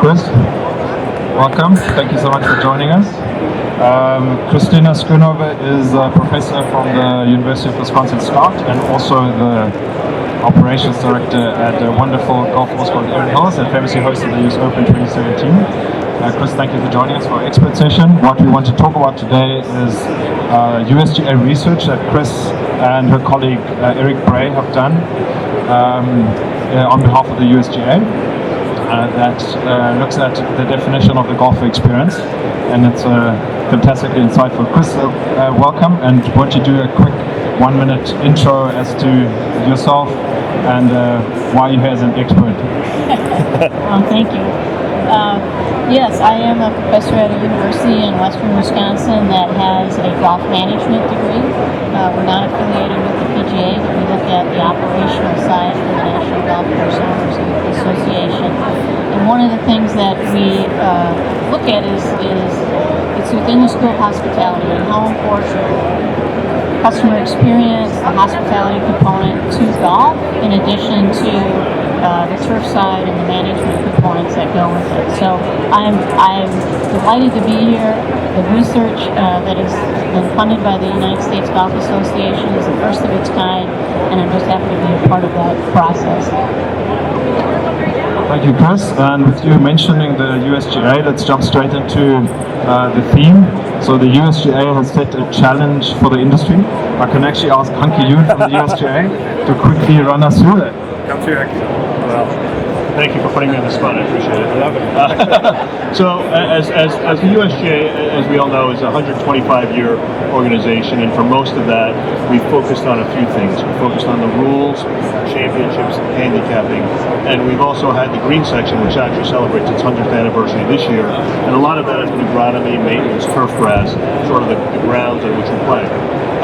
Kris. Welcome. Thank you so much for joining us. Schoonover is a professor from the University of Wisconsin-Scott and also the operations director at a wonderful golf course called Erin that famously hosted the US Open 2017. Kris, thank you for joining us for our expert session. What we want to talk about today is USGA research that Kris and her colleague Erin have done on behalf of the USGA. That looks at the definition of the golfer experience, and it's fantastically insightful. Kris, welcome, and why don't you do a quick 1-minute intro as to yourself and why you're here as an expert. Well, thank you. Yes, I am a professor at a university in western Wisconsin that has a golf management degree. We're not affiliated with the PGA, but we look at the operational side for the National Golf Course Owners Association. And one of the things that we look at is it's within the school of hospitality and how important customer experience, the hospitality component to golf, in addition to the turf side and the management components that go with it. So I'm delighted to be here. The research that has been funded by the United States Golf Association is the first of its kind, and I'm just happy to be a part of that process. Thank you, Kris. And with you mentioning the USGA, let's jump straight into the theme. So the USGA has set a challenge for the industry. I can actually ask Hunky Yoon from the USGA to quickly run us through that. Come to you. Well, thank you for putting me on the spot. I appreciate it. I love it. So, as the USGA, as we all know, is a 125-year organization, and for most of that, we focused on a few things. We focused on the rules, championships, handicapping, and we've also had the green section, which actually celebrates its 100th anniversary this year. And a lot of that has been agronomy, maintenance, turf grass, sort of the grounds on which we play.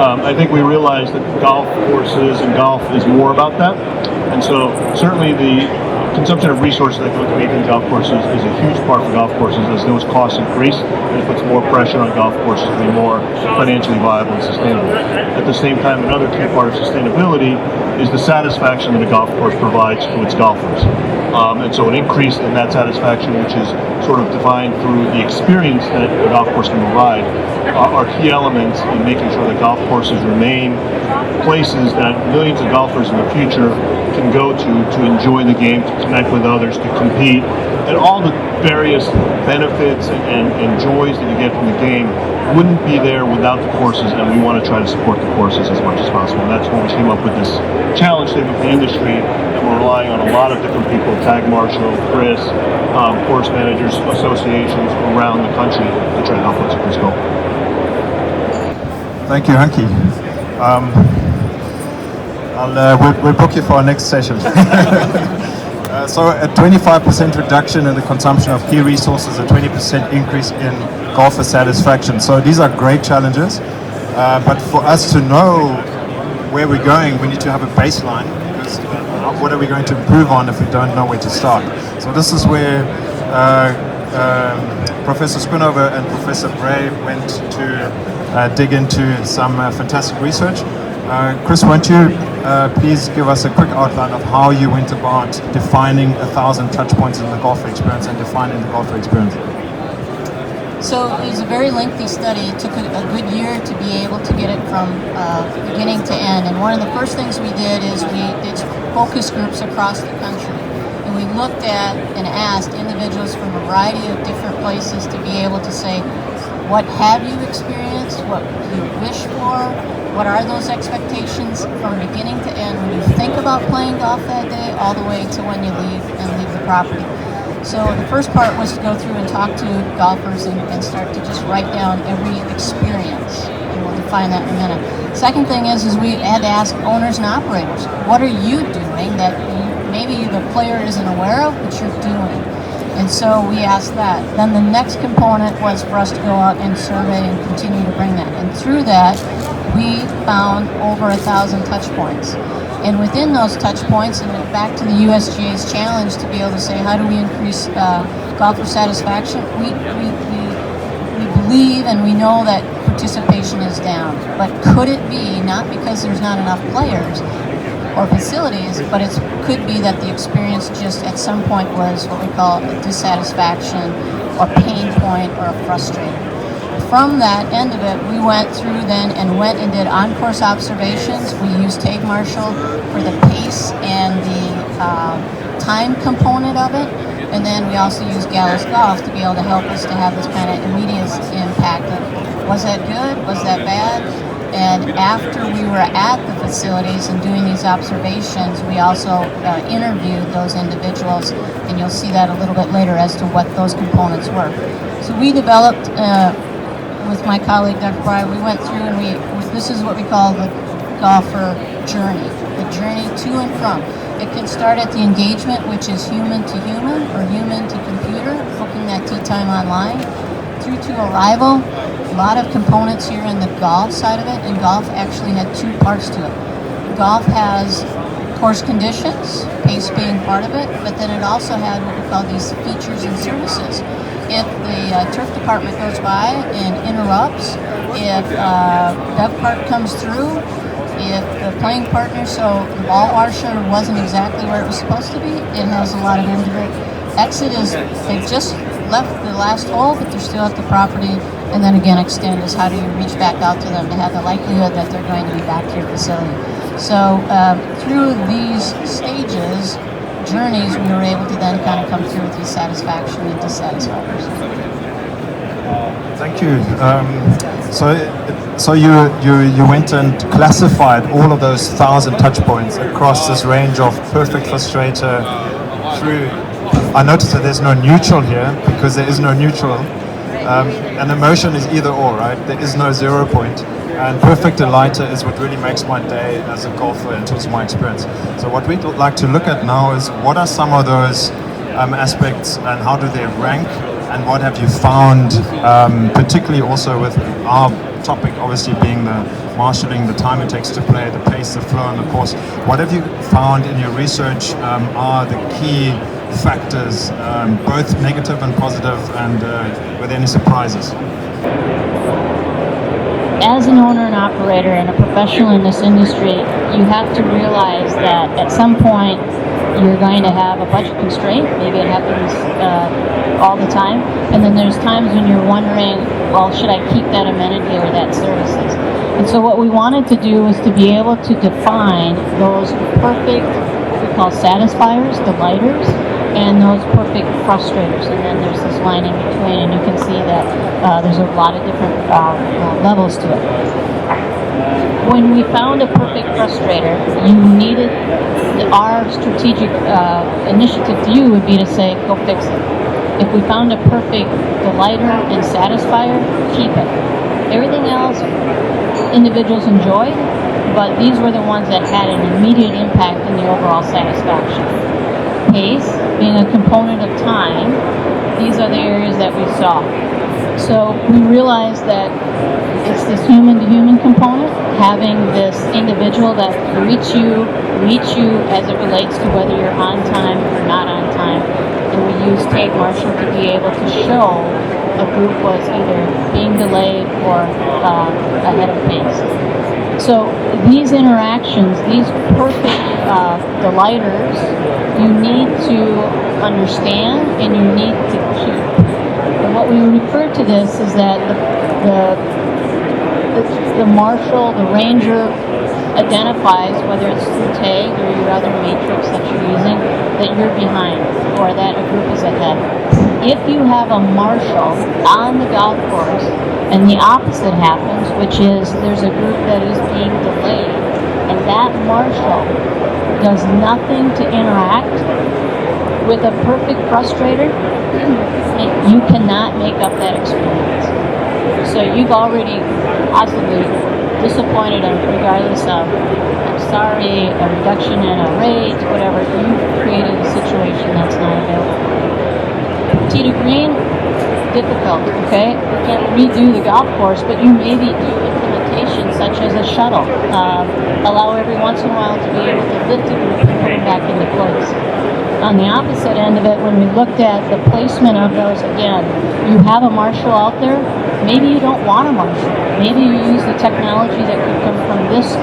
I think we realized that golf courses and golf is more about that. And so certainly the consumption of resources that go to maintaining golf courses is a huge part for golf courses. As those costs increase, and it puts more pressure on golf courses to be more financially viable and sustainable. At the same time, another key part of sustainability is the satisfaction that a golf course provides to its golfers. And so an increase in that satisfaction, which is sort of defined through the experience that a golf course can provide, are key elements in making sure that golf courses remain places that millions of golfers in the future can go to enjoy the game, to connect with others, to compete, and all the various benefits and joys that you get from the game wouldn't be there without the courses, and we want to try to support the courses as much as possible. And that's when we came up with this challenge statement for the industry, and we're relying on a lot of different people, Tagmarshal, Kris, course managers, associations around the country to try to help us with this goal. Thank you, Hunky. We'll book you for our next session. So a 25% reduction in the consumption of key resources, a 20% increase in golfer satisfaction. So these are great challenges, but for us to know where we're going, we need to have a baseline, because what are we going to improve on if we don't know where to start? So this is where Professor Schoonover and Professor Bray went to dig into some fantastic research. Kris, won't you please give us a quick outline of how you went about defining 1,000 touch points in the golfer experience and defining the golfer experience? So it was a very lengthy study. It took a good year to be able to get it from beginning to end. And one of the first things we did is we did focus groups across the country. And we looked at and asked individuals from a variety of different places to be able to say, what have you experienced? What do you wish for? What are those expectations from beginning to end when you think about playing golf that day, all the way to when you leave the property? So the first part was to go through and talk to golfers and start to just write down every experience. And we'll define that in a minute. Second thing is we had to ask owners and operators, what are you doing that maybe the player isn't aware of, but you're doing? And so we asked that. Then the next component was for us to go out and survey and continue to bring that. And through that, we found over 1,000 touch points. And within those touch points, and back to the USGA's challenge to be able to say, how do we increase golfer satisfaction? We believe and we know that participation is down. But could it be, not because there's not enough players, or facilities, but it could be that the experience just at some point was what we call a dissatisfaction or pain point or a frustrator. From that end of it, we went through then and went and did on-course observations. We used Tagmarshal for the pace and the time component of it. And then we also used Gallus Golf to be able to help us to have this kind of immediate impact of, was that good, was that bad? And after we were at the facilities and doing these observations, we also interviewed those individuals, and you'll see that a little bit later as to what those components were. So we developed, with my colleague Dr. Breyer, we went through and this is what we call the golfer journey, the journey to and from. It can start at the engagement, which is human to human or human to computer, booking that tee time online, through to arrival. A lot of components here in the golf side of it, and golf actually had two parts to it. Golf has course conditions, pace being part of it, but then it also had what we call these features and services. If the turf department goes by and interrupts, if Bev Park comes through, if the playing partner, so the ball washer wasn't exactly where it was supposed to be, it has a lot of indirect. Exit is, they've just left the last hole, but they're still at the property. And then again, extend is how do you reach back out to them to have the likelihood that they're going to be back to your facility. So through these stages, journeys, we were able to then kind of come through with these satisfaction and dissatisfiers. Thank you. So you went and classified all of those 1,000 touch points across this range of perfect frustrator through. I noticed that there's no neutral here because there is no neutral. An emotion is either or, right? There is no 0 point. And perfect delighter is what really makes my day as a golfer in terms of my experience. So what we'd like to look at now is what are some of those aspects and how do they rank, and what have you found, particularly also with our topic obviously being the marshalling, the time it takes to play, the pace, the flow, and the course. What have you found in your research are the key factors, both negative and positive, and were there any surprises? As an owner and operator and a professional in this industry, you have to realize that at some point you're going to have a budget constraint. Maybe it happens all the time. And then there's times when you're wondering, well, should I keep that amenity or that services? And so what we wanted to do was to be able to define those perfect, what we call satisfiers, delighters, and those perfect frustrators. And then there's this line in between, and you can see that there's a lot of different levels to it. When we found a perfect frustrator, you needed, our strategic initiative to you would be to say, go fix it. If we found a perfect delighter and satisfier, keep it. Everything else, individuals enjoyed, but these were the ones that had an immediate impact in the overall satisfaction. Pace, being a component of time, these are the areas that we saw. So we realized that it's this human-to-human component, having this individual that meets you as it relates to whether you're on time or not on time. And we used Tagmarshal to be able to show a group was either being delayed or ahead of pace. So these interactions, these perfect delighters, you need to understand and you need to keep. And what we refer to this is that the marshal, the ranger, identifies, whether it's through tag or your other matrix that you're using, that you're behind or that a group is ahead. If you have a marshal on the golf course and the opposite happens, which is there's a group that is being delayed and that marshal does nothing to interact with a perfect frustrator, you cannot make up that experience. So you've already possibly disappointed them regardless of, I'm sorry, a reduction in a rate, whatever. You've created a situation that's not available. Tee to green, difficult, okay? You can't redo the golf course, but you maybe do implementation such as a shuttle. Allow every once in a while to be able to lift a group and put it back into place. On the opposite end of it, when we looked at the placement of those, again, you have a marshal out there, maybe you don't want a marshal. Maybe you use the technology that could come from this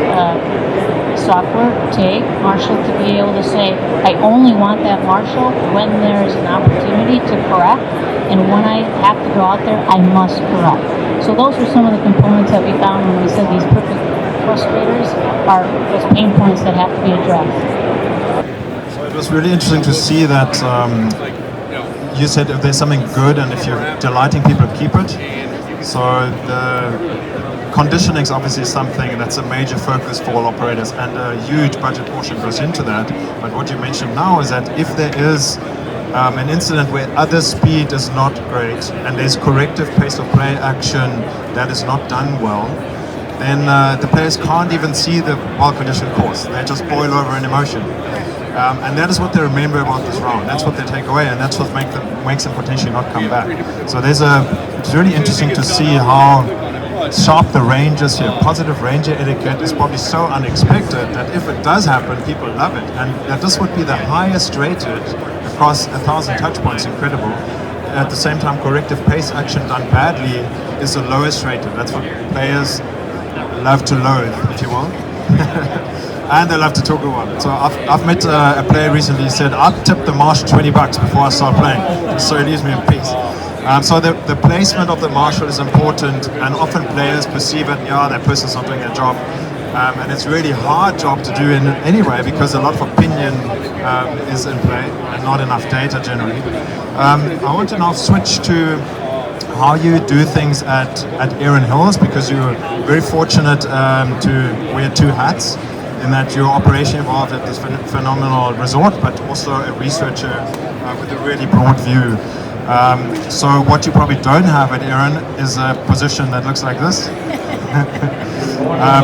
software, Tagmarshal, to be able to say, I only want that marshal when there's an opportunity to correct, and when I have to go out there, I must correct. So those were some of the components that we found when we said these perfect frustrators are those pain points that have to be addressed. So it was really interesting to see that you said if there's something good and if you're delighting people, keep it. So the conditioning is obviously something that's a major focus for all operators, and a huge budget portion goes into that. But what you mentioned now is that if there is an incident where other speed is not great and there's corrective pace of play action that is not done well, then the players can't even see the well-conditioned course. They just boil over in emotion. And that is what they remember about this round. That's what they take away, and that's what makes them potentially not come back. So it's really interesting to see how sharp the range is here. Positive ranger etiquette is probably so unexpected that if it does happen, people love it. And that this would be the highest rated across 1,000 touch points, incredible. At the same time, corrective pace action done badly is the lowest rated. That's what players love to loathe, if you will. And they love to talk about it. So I've met a player recently who said, I'll tip the marshal $20 before I start playing, so he leaves me in peace. So the placement of the marshal is important, and often players perceive it, that person's not doing their job. And it's a really hard job to do in anyway, because a lot of opinion is in play and not enough data generally. I want to now switch to how you do things at Erin Hills, because you're very fortunate to wear two hats, in that your operation involved at this phenomenal resort, but also a researcher with a really broad view. So what you probably don't have at Erin is a position that looks like this.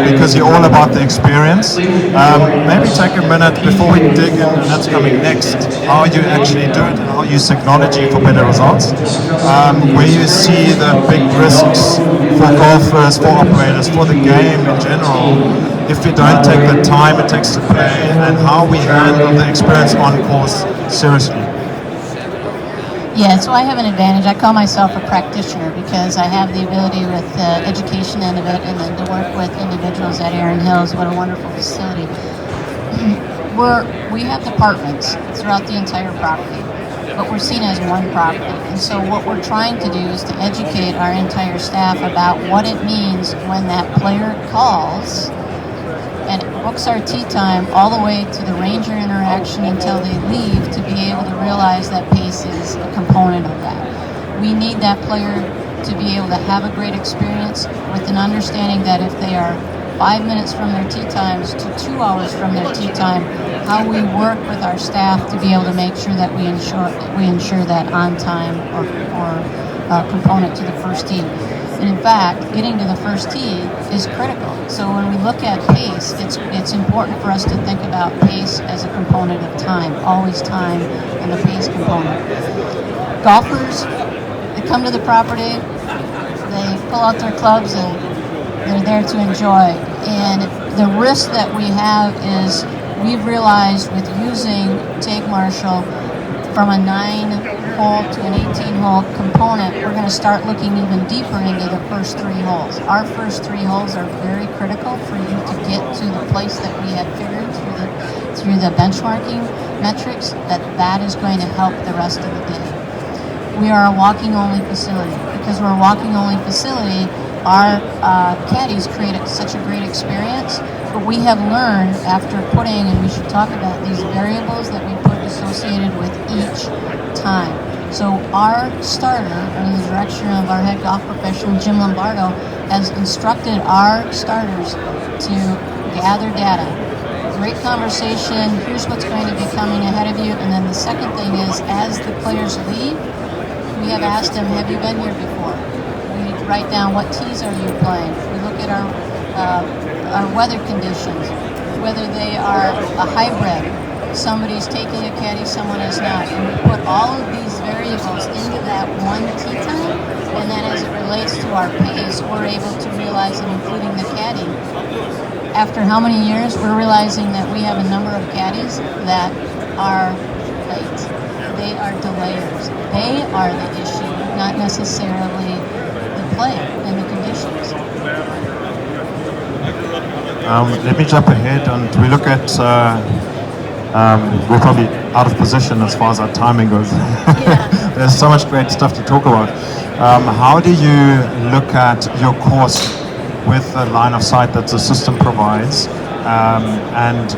Because you're all about the experience. Maybe take a minute before we dig in, and that's coming next, how you actually do it and how you use technology for better results. Where you see the big risks for golfers, for operators, for the game in general, if we don't take the time it takes to play, and how we handle the experience on course seriously. Yeah, so I have an advantage. I call myself a practitioner because I have the ability with the education end of it, and then to work with individuals at Erin Hills. What a wonderful facility. We have departments throughout the entire property, but we're seen as one property. And so what we're trying to do is to educate our entire staff about what it means when that player calls and books our tee time all the way to the ranger interaction until they leave, to be able to realize that pace is a component of that. We need that player to be able to have a great experience with an understanding that if they are 5 minutes from their tee times to 2 hours from their tee time, how we work with our staff to be able to make sure that we ensure that on time or component to the first tee. And in fact, getting to the first tee is critical. So when we look at pace, it's important for us to think about pace as a component of time, always time and the pace component. Golfers, they come to the property, they pull out their clubs, and they're there to enjoy. And the risk that we have is, we've realized with using Tagmarshal from a 9-hole to an 18-hole component, we're going to start looking even deeper into the first 3 holes. Our first 3 holes are very critical for you to get to the place that we have figured through the benchmarking metrics, that is going to help the rest of the day. We are a walking-only facility. Because we're a walking-only facility, our caddies create such a great experience, but we have learned after putting, and we should talk about these variables that we put associated with each time. So our starter, under the direction of our head golf professional, Jim Lombardo, has instructed our starters to gather data. Great conversation, here's what's going to be coming ahead of you, and then the second thing is, as the players leave, we have asked them, have you been here before? We write down, what tees are you playing? We look at our weather conditions, whether they are a hybrid, somebody's taking a caddy, someone is not, and we put all of these variables into that one tee time, and then as it relates to our pace, we're able to realize, and including the caddy, after how many years, we're realizing that we have a number of caddies that are late. They are delayers. They are the issue, not necessarily the play and the conditions. Let me jump ahead and we look at, we're probably out of position as far as our timing goes. There's so much great stuff to talk about. How do you look at your course with the line of sight that the system provides? And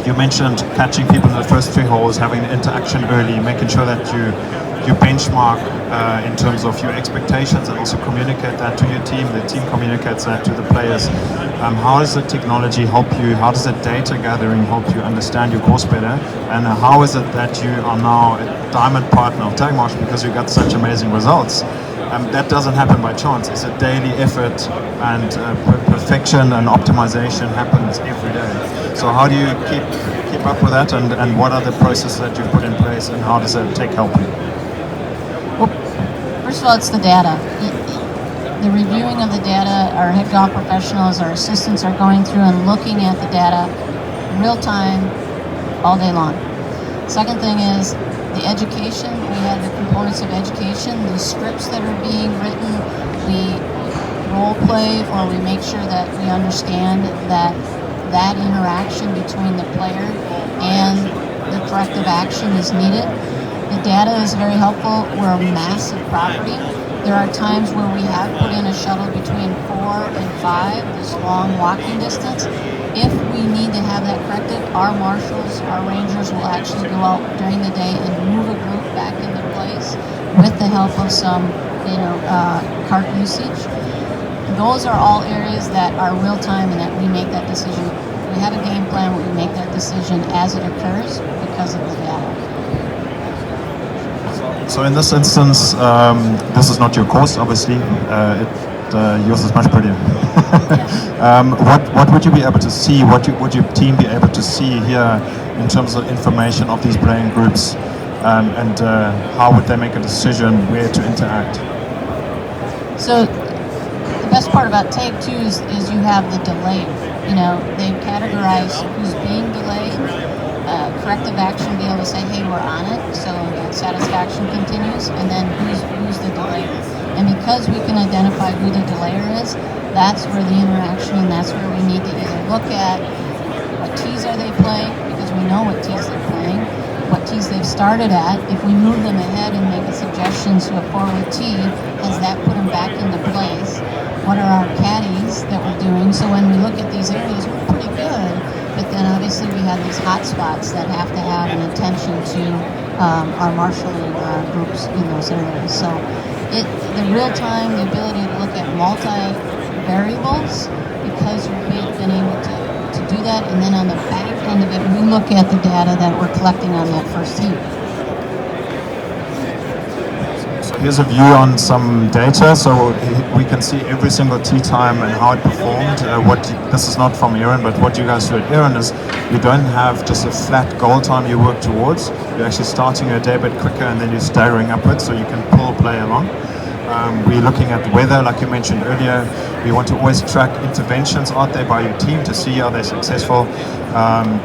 you mentioned catching people in the first 3 holes, having interaction early, making sure that you benchmark in terms of your expectations and also communicate that to your team. The team communicates that to the players. How does the technology help you? How does the data gathering help you understand your course better? And how is it that you are now a diamond partner of Tagmarshal because you got such amazing results? That doesn't happen by chance. It's a daily effort, and perfection and optimization happens every day. So how do you keep up with that, and what are the processes that you've put in place, and how does that take help you? Well, first of all, it's the data. The reviewing of the data, our head golf professionals, our assistants are going through and looking at the data real time, all day long. Second thing is the education. We have the components of education, the scripts that are being written, we role play, or we make sure that we understand that interaction between the player and the corrective action is needed. The data is very helpful. We're a massive property. There are times where we have put in a shuttle between 4 and 5, this long walking distance. If we need to have that corrected, our marshals, our rangers will actually go out during the day and move a group back into place with the help of some, cart usage. Those are all areas that are real time and that we make that decision. We have a game plan where we make that decision as it occurs because of the data. So in this instance, this is not your course, obviously. Yours is much prettier. What would you be able to see? What would your team be able to see here in terms of information of these playing groups, and how would they make a decision where to interact? So the best part about Tag 2 is you have the delay. They've categorized who's being delayed, corrective action, be able to say, hey, we're on it, so that satisfaction continues, and then who's the delayer. And because we can identify who the delayer is, that's where the interaction, and that's where we need to either look at what tees are they playing, because we know what tees they're playing, what tees they've started at. If we move them ahead and make suggestions to a forward tee, has that put them back into place? What are our caddies that we're doing? So when we look at these areas, we're pretty good, but then obviously we have these hot spots that have to have an attention to our marshalling groups in those areas. So the real time, the ability to look at multi-variables, because we've been able to do that, and then on the back end of it, we look at the data that we're collecting on that first tee. So here's a view on some data. So we can see every single tee time and how it performed. This is not from Erin, but what you guys do at Erin is you don't have just a flat goal time you work towards. You're actually starting a day a bit quicker and then you're staggering upwards, so you can pull play along. We're looking at weather, like you mentioned earlier. We want to always track interventions out there by your team to see are they successful.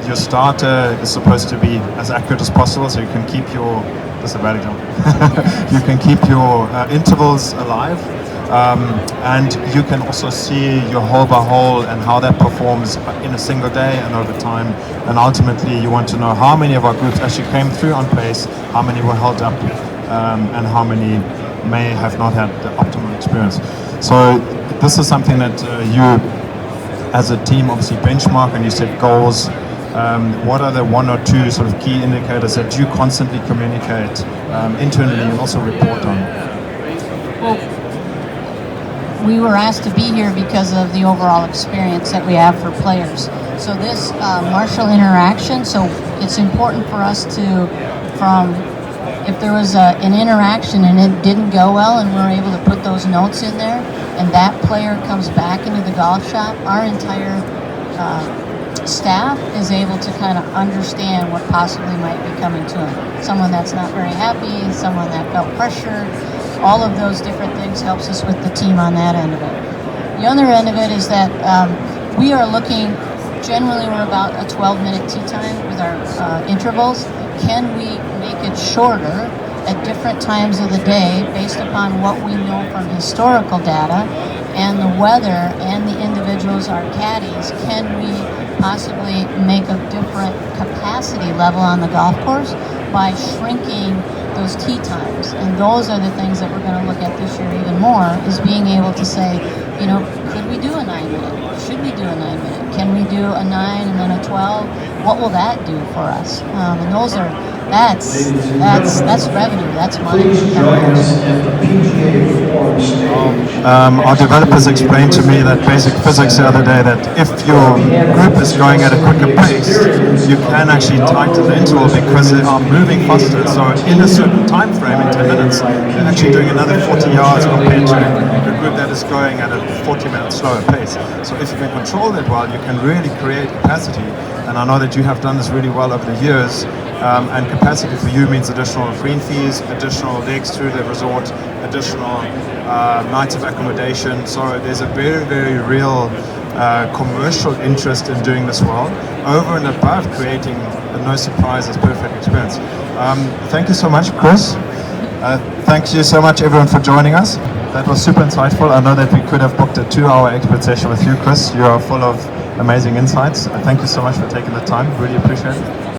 Your starter is supposed to be as accurate as possible, so you can keep your, this is a bad example, you can keep your intervals alive. And you can also see your hole by hole and how that performs in a single day and over time. And ultimately, you want to know how many of our groups actually came through on pace, how many were held up, and how many may have not had the optimal experience. So this is something that you, as a team, obviously benchmark and you set goals. What are the 1 or 2 sort of key indicators that you constantly communicate internally and also report on? Well, we were asked to be here because of the overall experience that we have for players. So this marshal interaction, so it's important for us to, if there was an interaction and it didn't go well and we're able to put those notes in there and that player comes back into the golf shop, our entire staff is able to kind of understand what possibly might be coming to him. Someone that's not very happy, someone that felt pressure, all of those different things helps us with the team on that end of it. The other end of it is that we are looking, generally we're about a 12-minute tee time with our intervals. Can we make it shorter at different times of the day based upon what we know from historical data and the weather and the individuals, our caddies, can we possibly make a different capacity level on the golf course by shrinking those tee times? And those are the things that we're going to look at this year even more, is being able to say, you know, could we do a 9 minute? Should we do a 9 minute? Can we do a 9 and then a 12? What will that do for us? And those are, that's revenue, that's money. Please join us at the PGA Forum stage. Our developers explained to me that basic physics the other day, that if your group is going at a quicker pace, you can actually tighten the interval because they are moving faster. So in a certain time frame, in 10 minutes, they're actually doing another 40 yards compared to a group that is going at a 40-minute slower pace. So if you can control that well, you can really create capacity. And I know that you have done this really well over the years. And capacity for you means additional green fees, additional legs through the resort, additional nights of accommodation. So there's a very, very real commercial interest in doing this well, over and above creating a no surprises perfect experience. Thank you so much, Kris. Thank you so much, everyone, for joining us. That was super insightful. I know that we could have booked a 2-hour expert session with you, Kris. You are full of amazing insights. Thank you so much for taking the time. Really appreciate it.